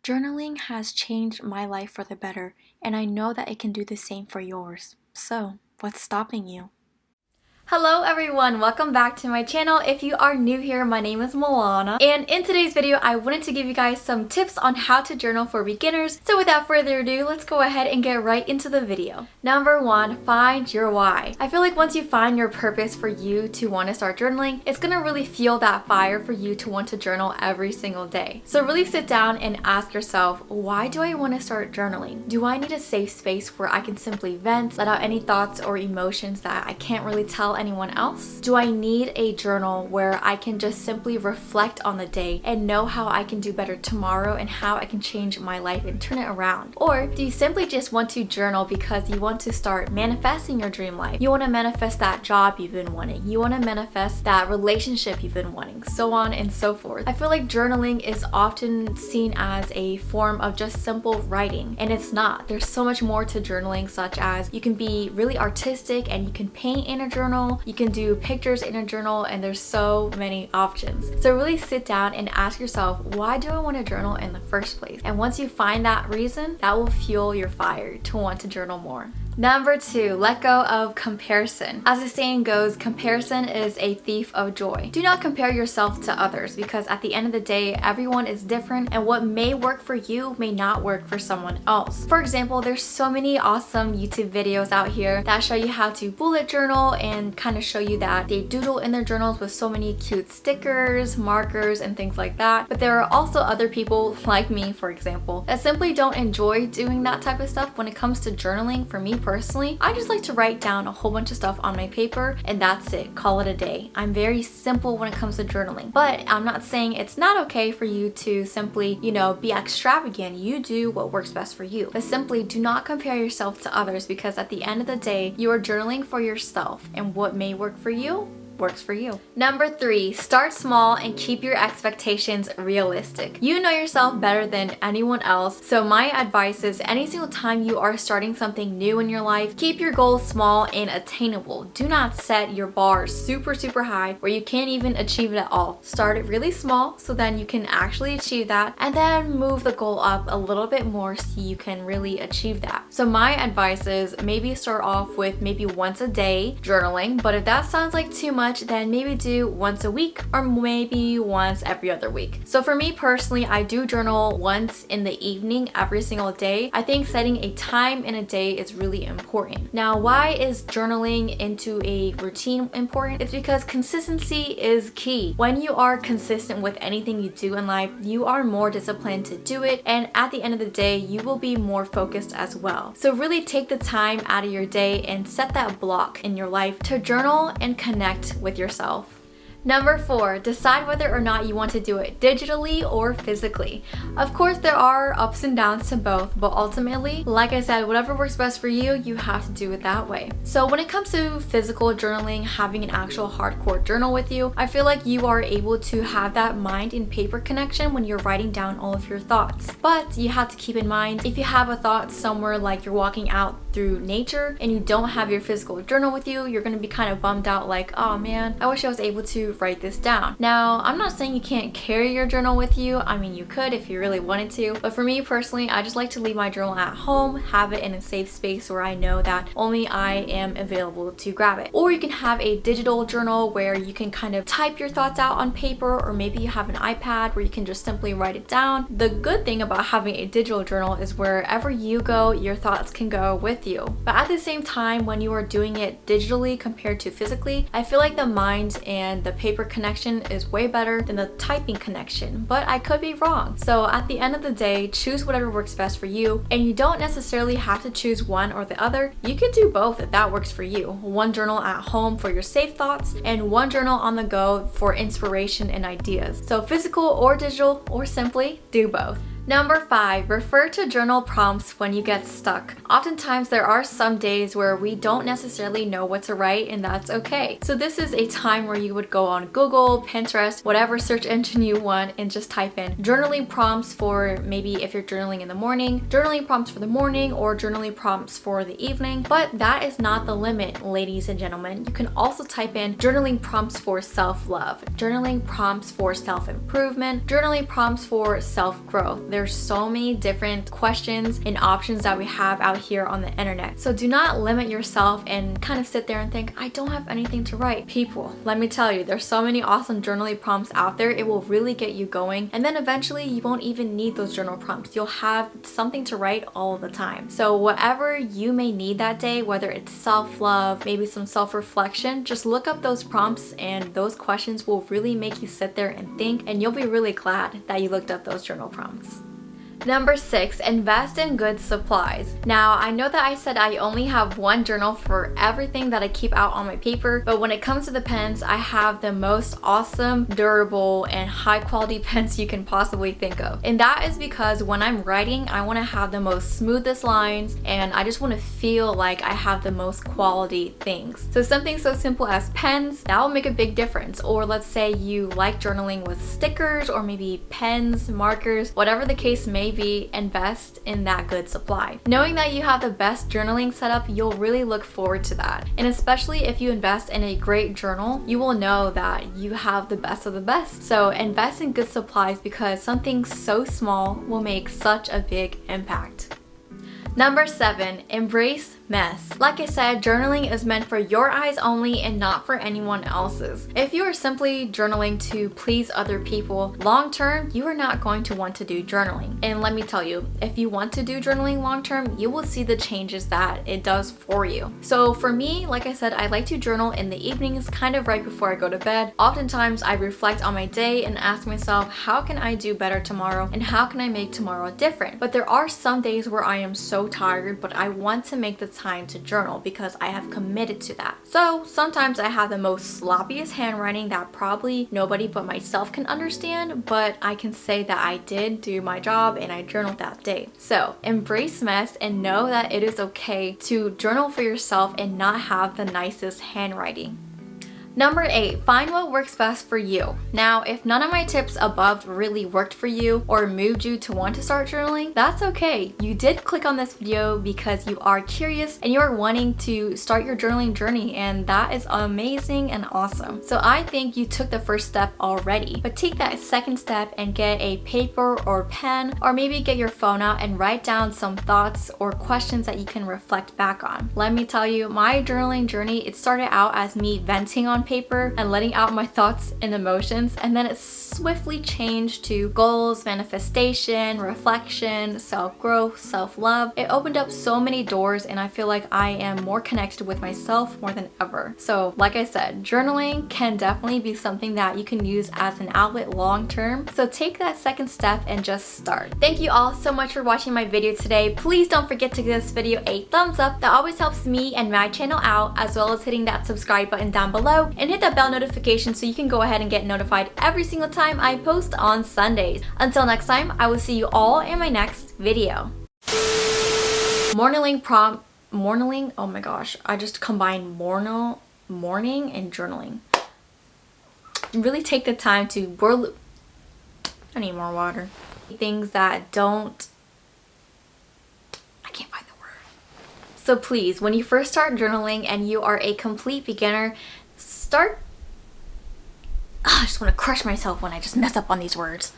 Journaling has changed my life for the better, and I know that it can do the same for yours. So, what's stopping you? Hello everyone, welcome back to my channel. If you are new here, my name is Milana, and in today's video I wanted to give you guys some tips on how to journal for beginners. So without further ado, let's go ahead and get right into the video. Number 1, find your why. I feel like once you find your purpose for you to want to start journaling, it's gonna really fuel that fire for you to want to journal every single day. So really sit down and ask yourself, why do I want to start journaling? Do I need a safe space where I can simply vent, let out any thoughts or emotions that I can't really tell anyone else? Do I need a journal where I can just simply reflect on the day and know how I can do better tomorrow and how I can change my life and turn it around? Or do you simply just want to journal because you want to start manifesting your dream life? You want to manifest that job you've been wanting. You want to manifest that relationship you've been wanting, so on and so forth. I feel like journaling is often seen as a form of just simple writing, and it's not. There's so much more to journaling, such as you can be really artistic and you can paint in a journal. You can do pictures in a journal, and there's so many options. So really sit down and ask yourself, why do I want to journal in the first place? And once you find that reason, that will fuel your fire to want to journal more. Number 2, let go of comparison. As the saying goes, comparison is a thief of joy. Do not compare yourself to others, because at the end of the day, everyone is different, and what may work for you may not work for someone else. For example, there's so many awesome YouTube videos out here that show you how to bullet journal and kind of show you that they doodle in their journals with so many cute stickers, markers, and things like that. But there are also other people, like me for example, that simply don't enjoy doing that type of stuff. When it comes to journaling, for me personally, I just like to write down a whole bunch of stuff on my paper and that's it. Call it a day. I'm very simple when it comes to journaling, but I'm not saying it's not okay for you to simply, be extravagant. You do what works best for you, but simply do not compare yourself to others, because at the end of the day, you are journaling for yourself, and what may work for you works for you. Number 3, start small and keep your expectations realistic. You know yourself better than anyone else, so my advice is any single time you are starting something new in your life, keep your goals small and attainable. Do not set your bar super high where you can't even achieve it at all. Start it really small so then you can actually achieve that, and then move the goal up a little bit more so you can really achieve that. So my advice is maybe start off with maybe once a day journaling, but if that sounds like too much, then maybe do once a week or maybe once every other week. So for me personally, I do journal once in the evening every single day. I think setting a time in a day is really important. Now, why is journaling into a routine important? It's because consistency is key. When you are consistent with anything you do in life, you are more disciplined to do it, and at the end of the day, you will be more focused as well. So really take the time out of your day and set that block in your life to journal and connect with yourself. Number 4, decide whether or not you want to do it digitally or physically. Of course, there are ups and downs to both, but ultimately, like I said, whatever works best for you, you have to do it that way. So when it comes to physical journaling, having an actual hardcore journal with you, I feel like you are able to have that mind and paper connection when you're writing down all of your thoughts. But you have to keep in mind, if you have a thought somewhere like you're walking out through nature and you don't have your physical journal with you, you're going to be kind of bummed out, like, oh man, I wish I was able to write this down. Now, I'm not saying you can't carry your journal with you. I mean, you could if you really wanted to, but for me personally, I just like to leave my journal at home, have it in a safe space where I know that only I am available to grab it. Or you can have a digital journal where you can kind of type your thoughts out on paper, or maybe you have an iPad where you can just simply write it down. The good thing about having a digital journal is wherever you go, your thoughts can go with you. But at the same time, when you are doing it digitally compared to physically, I feel like the mind and the paper connection is way better than the typing connection, but I could be wrong. So at the end of the day, choose whatever works best for you, and you don't necessarily have to choose one or the other. You can do both if that works for you. One journal at home for your safe thoughts, and one journal on the go for inspiration and ideas. So physical or digital, or simply do both. Number 5, refer to journal prompts when you get stuck. Oftentimes there are some days where we don't necessarily know what to write, and that's okay. So this is a time where you would go on Google, Pinterest, whatever search engine you want, and just type in journaling prompts for maybe if you're journaling in the morning, journaling prompts for the morning, or journaling prompts for the evening. But that is not the limit, ladies and gentlemen. You can also type in journaling prompts for self-love, journaling prompts for self-improvement, journaling prompts for self-growth. There's so many different questions and options that we have out here on the internet. So do not limit yourself and kind of sit there and think, I don't have anything to write. People, let me tell you, there's so many awesome journaling prompts out there. It will really get you going, and then eventually you won't even need those journal prompts. You'll have something to write all the time. So whatever you may need that day, whether it's self-love, maybe some self-reflection, just look up those prompts, and those questions will really make you sit there and think, and you'll be really glad that you looked up those journal prompts. Number 6, invest in good supplies. Now, I know that I said I only have one journal for everything that I keep out on my paper, but when it comes to the pens, I have the most awesome, durable, and high quality pens you can possibly think of. And that is because when I'm writing, I want to have the most smoothest lines, and I just want to feel like I have the most quality things. So something so simple as pens, that will make a big difference. Or let's say you like journaling with stickers, or maybe pens, markers, whatever the case may be, invest in that good supply. Knowing that you have the best journaling setup, you'll really look forward to that. And especially if you invest in a great journal, you will know that you have the best of the best. So invest in good supplies, because something so small will make such a big impact. Number 7, embrace mess. Like I said, journaling is meant for your eyes only and not for anyone else's. If you are simply journaling to please other people, long term, you are not going to want to do journaling. And let me tell you, if you want to do journaling long term, you will see the changes that it does for you. So for me, like I said, I like to journal in the evenings, kind of right before I go to bed. Oftentimes, I reflect on my day and ask myself, how can I do better tomorrow, and how can I make tomorrow different? But there are some days where I am so tired, but I want to make the time to journal because I have committed to that. So sometimes I have the most sloppiest handwriting that probably nobody but myself can understand, but I can say that I did do my job and I journaled that day. So embrace mess and know that it is okay to journal for yourself and not have the nicest handwriting. Number 8, find what works best for you. Now, if none of my tips above really worked for you or moved you to want to start journaling, that's okay. You did click on this video because you are curious and you are wanting to start your journaling journey, and that is amazing and awesome. So I think you took the first step already, but take that second step and get a paper or pen, or maybe get your phone out and write down some thoughts or questions that you can reflect back on. Let me tell you, my journaling journey, it started out as me venting on paper and letting out my thoughts and emotions, and then it swiftly changed to goals, manifestation, reflection, self-growth, self-love. It opened up so many doors, and I feel like I am more connected with myself more than ever. So like I said, journaling can definitely be something that you can use as an outlet long term. So take that second step and just start. Thank you all so much for watching my video today. Please don't forget to give this video a thumbs up. That always helps me and my channel out, as well as hitting that subscribe button down below and hit that bell notification so you can go ahead and get notified every single time I post on Sundays. Until next time, I will see you all in my next video. Morning, oh my gosh, I just combined morning and journaling. Really take the time to I need more water. Things that don't, I can't find the word. So please, when you first start journaling and you are a complete beginner, I just want to crush myself when I just mess up on these words.